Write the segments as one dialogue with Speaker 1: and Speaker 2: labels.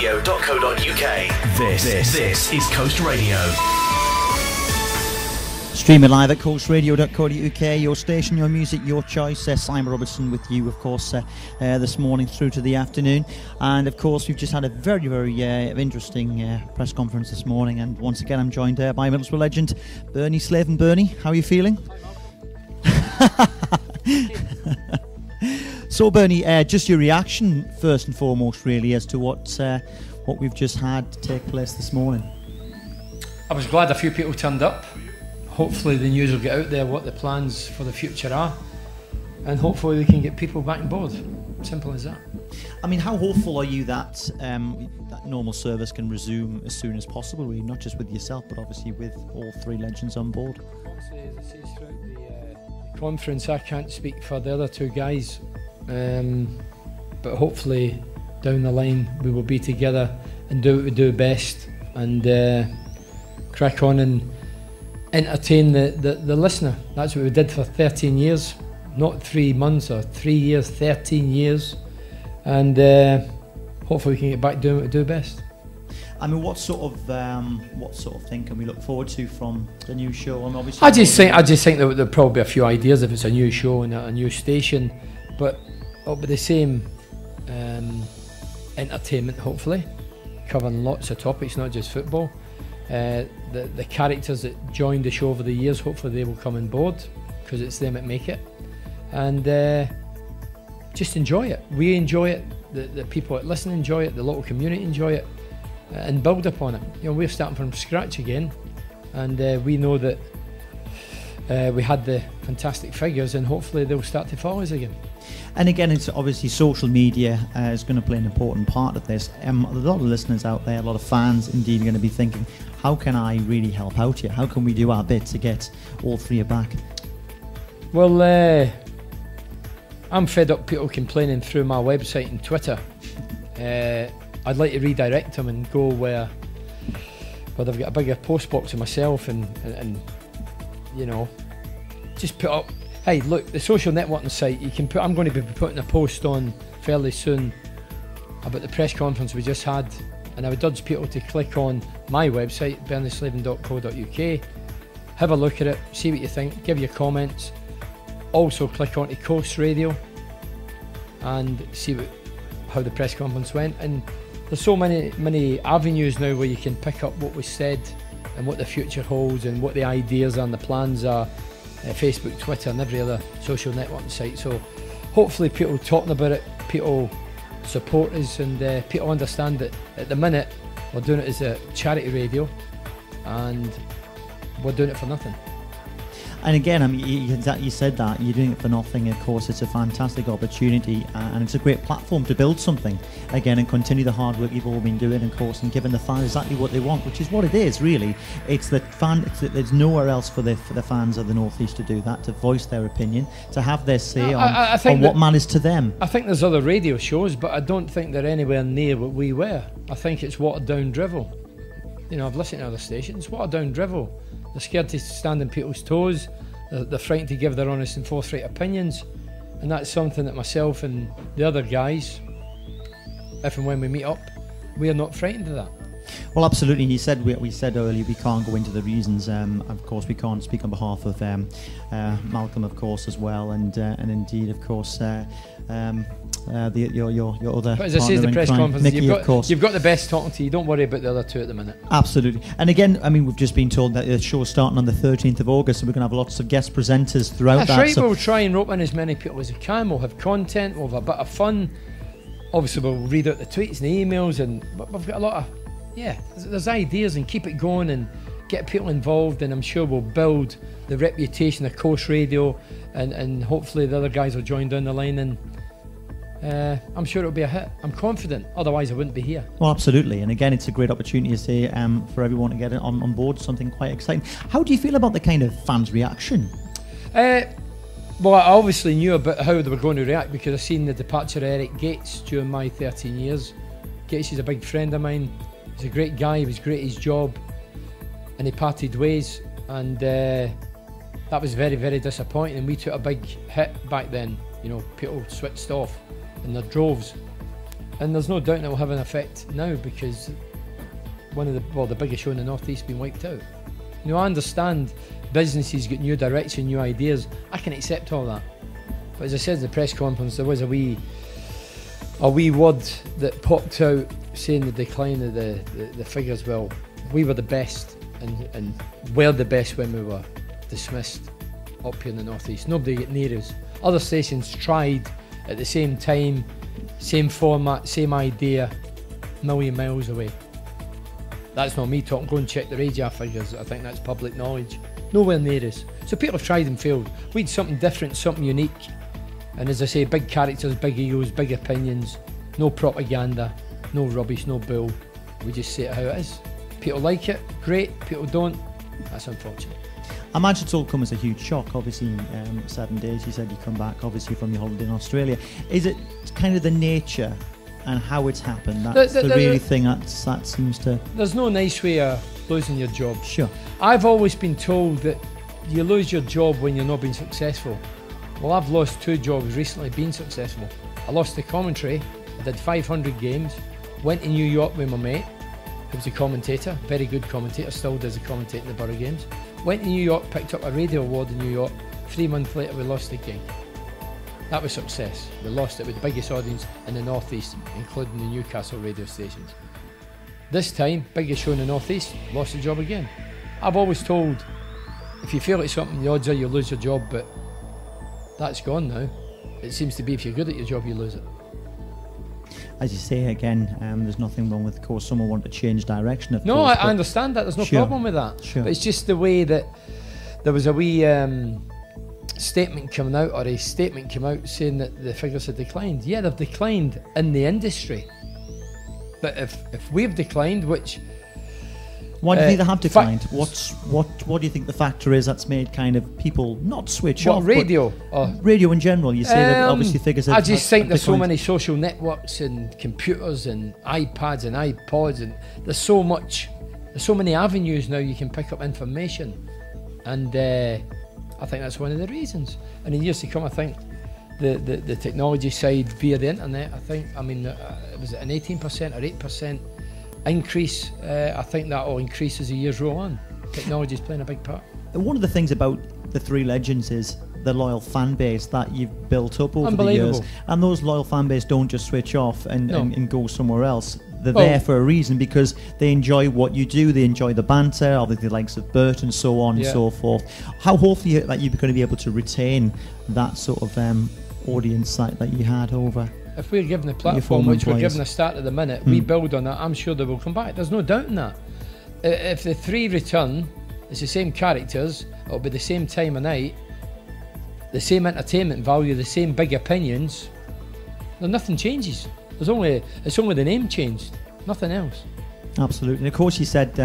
Speaker 1: coastradio.co.uk. This is Coast Radio.
Speaker 2: Streaming live at coastradio.co.uk, your station, your music, your choice. Simon Robertson with you, of course, this morning through to the afternoon. And, of course, we've just had a very, very interesting press conference this morning. And once again, I'm joined by Middlesbrough legend, Bernie Slaven. Bernie, how are you feeling? So, Bernie, just your reaction, first and foremost, really, as to what we've just had take place this morning.
Speaker 3: I was glad a few people turned up. Hopefully the news will get out there what the plans for the future are, and hopefully we can get people back on board. Simple as that.
Speaker 2: I mean, how hopeful are you that that normal service can resume as soon as possible, really? Not just with yourself, but obviously with all three legends on board?
Speaker 3: Obviously, as I say throughout the conference, I can't speak for the other two guys, but hopefully down the line we will be together and do what we do best, and crack on and entertain the listener. That's what we did for 13 years, not 3 months or 3 years, 13 years, and hopefully we can get back doing what we do best.
Speaker 2: I mean, what sort of thing can we look forward to from the new show? And obviously,
Speaker 3: I just think there'll probably be a few ideas if it's a new show and a new station, but it'll be the same entertainment, hopefully, covering lots of topics, not just football. The characters that joined the show over the years, hopefully they will come on board, because it's them that make it, and just enjoy it. We enjoy it, the people that listen enjoy it, the local community enjoy it, and build upon it. You know, we're starting from scratch again, and we know that we had the fantastic figures, and hopefully they'll start to follow us again.
Speaker 2: And again, it's obviously social media is going to play an important part of this. A lot of listeners out there, a lot of fans indeed are going to be thinking, how can I really help out here? How can we do our bit to get all three back?
Speaker 3: Well, I'm fed up people complaining through my website and Twitter. I'd like to redirect them and go where they've got a bigger post box of myself and you know, just put up, hey, look, the social networking site, you can put, I'm going to be putting a post on fairly soon about the press conference we just had, and I would urge people to click on my website, bernieslaven.co.uk, have a look at it, see what you think, give your comments. Also click on to Coast Radio and see how the press conference went. And there's so many avenues now where you can pick up what was said and what the future holds and what the ideas and the plans are. Facebook, Twitter and every other social networking site. So hopefully people talking about it, people support us, and people understand that at the minute we're doing it as a charity radio and we're doing it for nothing.
Speaker 2: And again, I mean, you said that you're doing it for nothing. Of course, it's a fantastic opportunity, and it's a great platform to build something again and continue the hard work you've all been doing, of course, and giving the fans exactly what they want, which is what it is really. It's the fan. There's nowhere else for the fans of the North East to do that, to voice their opinion, to have their say on what matters to them.
Speaker 3: I think there's other radio shows, but I don't think they're anywhere near what we were. I think it's watered down drivel. You know, I've listened to other stations, watered down drivel. They're scared to stand on people's toes, they're frightened to give their honest and forthright opinions, and that's something that myself and the other guys, if and when we meet up, we are not frightened of that. Well,
Speaker 2: absolutely. You said we said earlier we can't go into the reasons. Of course, we can't speak on behalf of Malcolm, of course, as well, and indeed, of course, your other.
Speaker 3: But as I say, the press conference,
Speaker 2: Mickey,
Speaker 3: you've got the best talking to you. Don't worry about the other two at the minute.
Speaker 2: Absolutely. And again, I mean, we've just been told that the show's starting on the 13th of August, so we're going to have lots of guest presenters throughout that.
Speaker 3: That's right. So we'll try and rope in as many people as we can. We'll have content. We'll have a bit of fun. Obviously, we'll read out the tweets and the emails, and we've got a lot of. Yeah, there's ideas, and keep it going and get people involved, and I'm sure we'll build the reputation of Coast Radio, and hopefully the other guys will join down the line, and I'm sure it'll be a hit. I'm confident, otherwise I wouldn't be here.
Speaker 2: Well, absolutely, and again, it's a great opportunity to say for everyone to get on board something quite exciting. How do you feel about the kind of fans' reaction?
Speaker 3: Well, I obviously knew about how they were going to react because I've seen the departure of Eric Gates during my 13 years. Gates is a big friend of mine. He's a great guy, he was great at his job, and he parted ways, and that was very, very disappointing, and we took a big hit back then. You know, people switched off in their droves, And there's no doubt it will have an effect now, because the biggest show in the North East been wiped out. You know, I understand businesses get new direction, new ideas. I can accept all that. But as I said in the press conference, there was a wee word that popped out saying the decline of the figures. Well, we were the best and were the best when we were dismissed up here in the North East. Nobody got near us. Other stations tried at the same time, same format, same idea, million miles away. That's not me talking. Go and check the radio figures. I think that's public knowledge. Nowhere near us. So people have tried and failed. We had something different, something unique. And as I say, big characters, big egos, big opinions, no propaganda, no rubbish, no bull. We just say it how it is. People like it, great. People don't, that's unfortunate.
Speaker 2: I imagine it's all come as a huge shock. Obviously, 7 days, you said you come back, obviously, from your holiday in Australia. Is it kind of the nature and how it's happened? That's the really thing that seems to...
Speaker 3: There's no nice way of losing your job.
Speaker 2: Sure.
Speaker 3: I've always been told that you lose your job when you're not being successful. Well, I've lost 2 jobs recently being successful. I lost the commentary. I did 500 games. Went to New York with my mate, who was a commentator, very good commentator, still does the commentating the Borough games. Went to New York, picked up a radio award in New York. 3 months later, we lost the gig. That was success. We lost it with the biggest audience in the North East, including the Newcastle radio stations. This time, biggest show in the North East, lost the job again. I've always told, if you feel it's something, the odds are you'll lose your job, but that's gone now. It seems to be if you're good at your job, you lose it.
Speaker 2: As you say again, there's nothing wrong with, of course, someone wanting to change direction. Of
Speaker 3: no,
Speaker 2: course,
Speaker 3: I understand that. There's no problem with that.
Speaker 2: Sure.
Speaker 3: But it's just the way that there was a wee statement coming out, or a statement came out saying that the figures had declined. Yeah, they've declined in the industry. But if we've declined, which...
Speaker 2: Why do you think they have declined? What do you think the factor is that's made kind of people not switch off?
Speaker 3: Radio?
Speaker 2: Radio in general. You say that obviously figures have...
Speaker 3: I just think there's so many social networks and computers and iPads and iPods, and there's so many avenues now you can pick up information, and I think that's one of the reasons. And in years to come, I think the technology side via the internet, was it an 18% or 8% increase? I think that will increase as the years roll on. Technology is playing a big part.
Speaker 2: One of the things about the Three Legends is the loyal fan base that you've built up over the years. And those loyal fan base don't just switch off and go somewhere else. They're there for a reason, because they enjoy what you do. They enjoy the banter, obviously the likes of Bert and so on and so forth. How hopefully that you're going to be able to retain that sort of audience that you had over...
Speaker 3: If we're given the platform, which we're given a start at the minute, we build on that, I'm sure they will come back. There's no doubt in that. If the 3 return, it's the same characters, it'll be the same time of night, the same entertainment value, the same big opinions, then nothing changes. It's only the name changed, nothing else.
Speaker 2: Absolutely. And of course, you said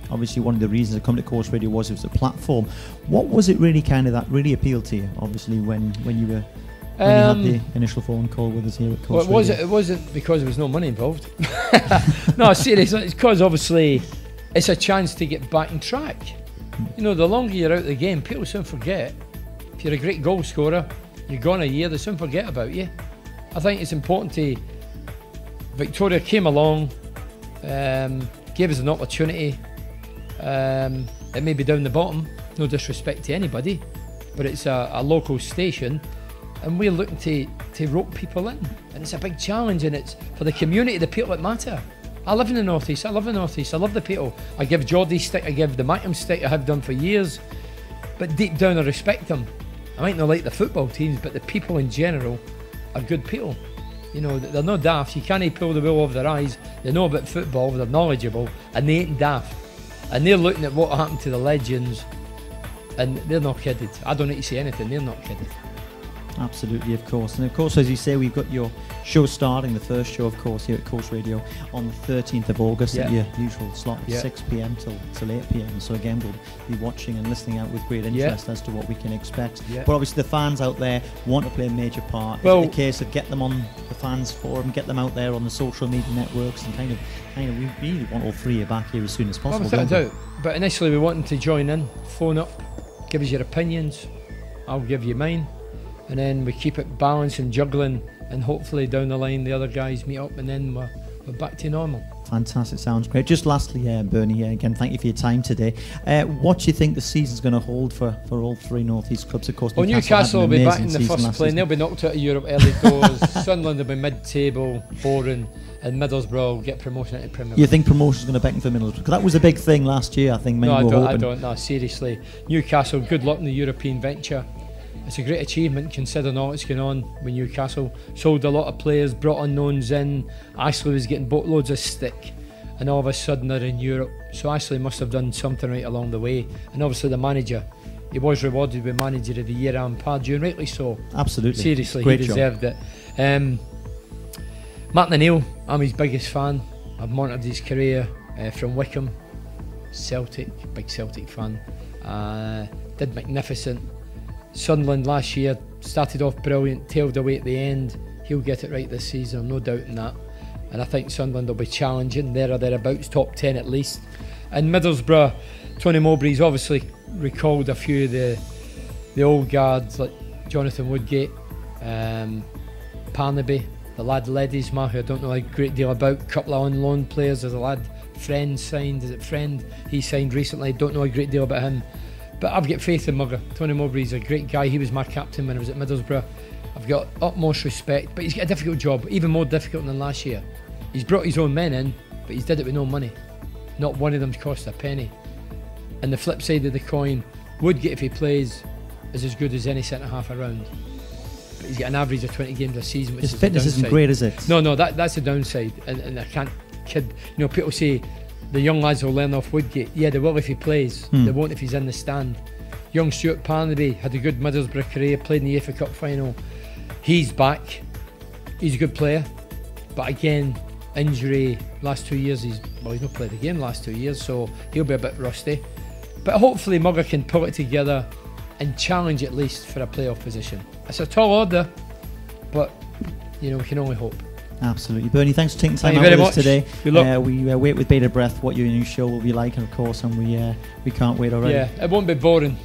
Speaker 2: obviously one of the reasons to come to Coast Radio was it was a platform. What was it really that really appealed to you, obviously, when you were... When you had the initial phone call with us here at Coast Radio?
Speaker 3: It wasn't because there was no money involved. No, seriously, it's because obviously it's a chance to get back on track. You know, the longer you're out of the game, people soon forget. If you're a great goal scorer, you're gone a year, they soon forget about you. I think it's important to... Victoria came along, gave us an opportunity. It may be down the bottom, no disrespect to anybody, but it's a local station. And we're looking to rope people in, and it's a big challenge, and it's for the community, the people that matter. I live in the North East, I love the North East, I love the people. I give Geordie stick, I give the Mackham stick, I have done for years, but deep down I respect them. I might not like the football teams, but the people in general are good people. You know, they're not daft, you can't pull the wool over their eyes. They know about football, they're knowledgeable, and they ain't daft. And they're looking at what happened to the legends, and they're not kidded. I don't need to say anything, they're not kidded.
Speaker 2: Absolutely, of course. And of course, as you say, we've got your show starting, the first show, of course, here at Coast Radio on the 13th of August at your usual slot, 6 p.m. till 8 p.m. So again, we'll be watching and listening out with great interest as to what we can expect. But obviously the fans out there want to play a major part. Well, is it a case of get them on the fans forum, get them out there on the social media networks, and kind of we really want all 3 of you back here as soon as possible.
Speaker 3: Without a doubt. But initially we want them to join in, phone up, give us your opinions, I'll give you mine. And then we keep it balanced and juggling and hopefully down the line the other guys meet up, and then we're back to normal.
Speaker 2: Fantastic, sounds great. Just lastly, Bernie, again, thank you for your time today. What do you think the season's going to hold for all three North East clubs? Of course,
Speaker 3: well, Newcastle will be back in the first play, and they'll be knocked out of Europe early doors. Sunderland will be mid-table, boring, and Middlesbrough will get promotion into Premier League.
Speaker 2: You think promotion's going to beckon for Middlesbrough? Because that was a big thing last year, I think.
Speaker 3: No, I don't. No, seriously. Newcastle, good luck in the European venture. It's a great achievement considering all that's going on with Newcastle. Sold a lot of players, brought unknowns in. Ashley was getting boatloads of stick, and all of a sudden they're in Europe. So Ashley must have done something right along the way. And obviously the manager, he was rewarded with Manager of the Year, Pardew, and rightly so.
Speaker 2: Absolutely.
Speaker 3: Seriously,
Speaker 2: great
Speaker 3: he deserved it. Martin O'Neill, I'm his biggest fan. I've monitored his career from Wickham, Celtic, big Celtic fan. Did magnificent. Sunderland last year started off brilliant, tailed away at the end. He'll get it right this season, no doubt in that. And I think Sunderland will be challenging there or thereabouts, top 10 at least. And Middlesbrough, Tony Mowbray's obviously recalled a few of the old guards like Jonathan Woodgate, Parnaby, the lad Ledesma, who I don't know a great deal about. A couple of on loan players. There's a lad Friend signed, is it Friend? He signed recently, don't know a great deal about him. But I've got faith in Mugger. Tony Mowbray's a great guy. He was my captain when I was at Middlesbrough. I've got utmost respect, but he's got a difficult job, even more difficult than last year. He's brought his own men in, but he's did it with no money. Not one of them's cost a penny. And the flip side of the coin, Woodgate, if he plays, is as good as any centre-half around. But he's got an average of 20 games a season, which
Speaker 2: his
Speaker 3: is
Speaker 2: fitness isn't great, is it?
Speaker 3: No, that's a downside. And I can't kid. You know, people say the young lads will learn off Woodgate. Yeah, they will if he plays. They won't if he's in the stand. Young Stuart Parnaby had a good Middlesbrough career, played in the UEFA Cup final. He's back. He's a good player. But again, injury last 2 years, he's not played the game last 2 years, so he'll be a bit rusty. But hopefully Mugger can pull it together and challenge at least for a playoff position. It's a tall order, but you know, we can only hope.
Speaker 2: Absolutely. Bernie, thanks for taking time
Speaker 3: Thank
Speaker 2: out
Speaker 3: you
Speaker 2: with us
Speaker 3: very
Speaker 2: today.
Speaker 3: Good luck.
Speaker 2: We wait with bated breath what your new show will be like, and of course, and we can't wait already.
Speaker 3: Yeah, it won't be boring.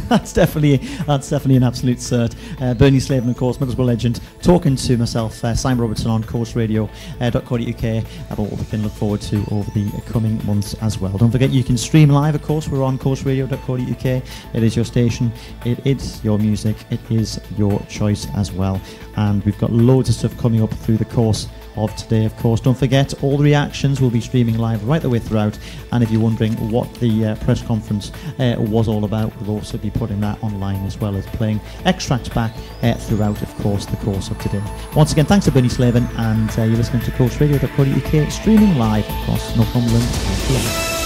Speaker 2: that's definitely an absolute cert. Bernie Slaven, of course, Middlesbrough legend, talking to myself, Simon Robertson on coasteradio.co.uk about what we can look forward to over the coming months as well. Don't forget you can stream live, of course. We're on coasteradio.co.uk. It is your station, it is your music, it is your choice as well. And we've got loads of stuff coming up through the course of today, of course. Don't forget, all the reactions will be streaming live right the way throughout, and if you're wondering what the press conference was all about, we'll also be putting that online as well as playing extracts back throughout, of course, the course of today. Once again, thanks to Bernie Slaven, and you're listening to coasteradio.co.uk, streaming live across Northumberland.